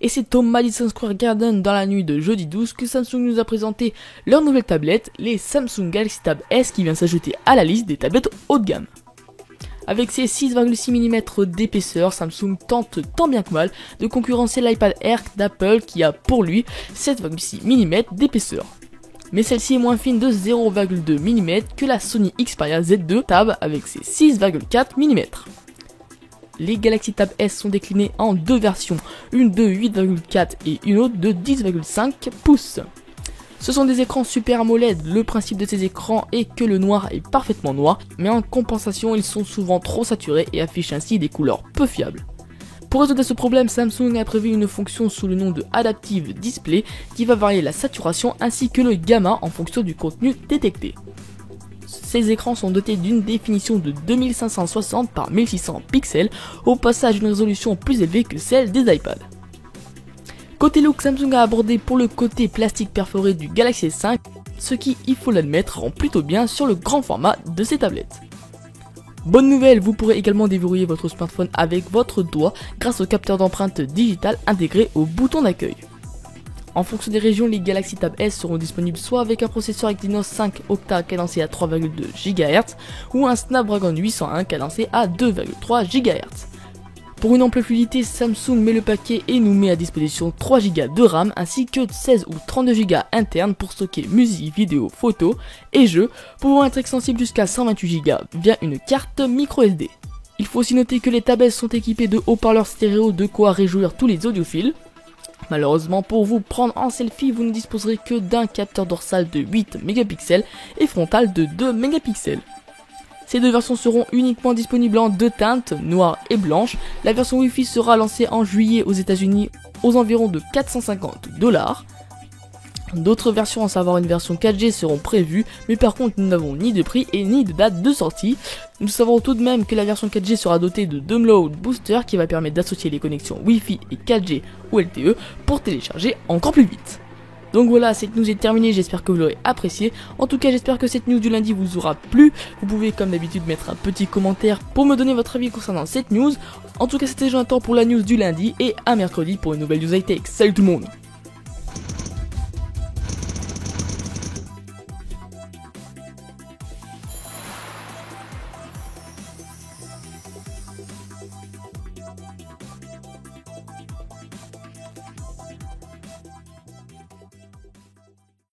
Et c'est au Madison Square Garden dans la nuit de jeudi 12 que Samsung nous a présenté leur nouvelle tablette, les Samsung Galaxy Tab S, qui vient s'ajouter à la liste des tablettes haut de gamme. Avec ses 6,6 mm d'épaisseur, Samsung tente tant bien que mal de concurrencer l'iPad Air d'Apple qui a pour lui 7,6 mm d'épaisseur. Mais celle-ci est moins fine de 0,2 mm que la Sony Xperia Z2 Tab avec ses 6,4 mm. Les Galaxy Tab S sont déclinés en deux versions, une de 8,4 et une autre de 10,5 pouces. Ce sont des écrans Super AMOLED, le principe de ces écrans est que le noir est parfaitement noir, mais en compensation ils sont souvent trop saturés et affichent ainsi des couleurs peu fiables. Pour résoudre ce problème, Samsung a prévu une fonction sous le nom de Adaptive Display qui va varier la saturation ainsi que le gamma en fonction du contenu détecté. Ces écrans sont dotés d'une définition de 2560 par 1600 pixels, au passage d'une résolution plus élevée que celle des iPads. Côté look, Samsung a abordé pour le côté plastique perforé du Galaxy S5, ce qui, il faut l'admettre, rend plutôt bien sur le grand format de ces tablettes. Bonne nouvelle, vous pourrez également déverrouiller votre smartphone avec votre doigt grâce au capteur d'empreinte digital intégré au bouton d'accueil. En fonction des régions, les Galaxy Tab S seront disponibles soit avec un processeur Exynos 5 Octa cadencé à 3,2 GHz ou un Snapdragon 801 cadencé à 2,3 GHz. Pour une ample fluidité, Samsung met le paquet et nous met à disposition 3 Go de RAM ainsi que 16 ou 32 Go internes pour stocker musique, vidéo, photos et jeux, pouvant être extensibles jusqu'à 128 Go via une carte microSD. Il faut aussi noter que les tablets sont équipés de haut-parleurs stéréo, de quoi réjouir tous les audiophiles. Malheureusement pour vous prendre en selfie, vous ne disposerez que d'un capteur dorsal de 8 mégapixels et frontal de 2 mégapixels. Ces deux versions seront uniquement disponibles en deux teintes, noire et blanche. La version Wi-Fi sera lancée en juillet aux États-Unis aux environs de 450$. D'autres versions, à savoir une version 4G, seront prévues, mais par contre nous n'avons ni de prix et ni de date de sortie. Nous savons tout de même que la version 4G sera dotée de Download Booster qui va permettre d'associer les connexions Wi-Fi et 4G ou LTE pour télécharger encore plus vite. Donc voilà, cette news est terminée, j'espère que vous l'aurez apprécié. En tout cas, j'espère que cette news du lundi vous aura plu. Vous pouvez comme d'habitude mettre un petit commentaire pour me donner votre avis concernant cette news. En tout cas, c'était Jonathan pour la news du lundi et à mercredi pour une nouvelle news high-tech. Salut tout le monde!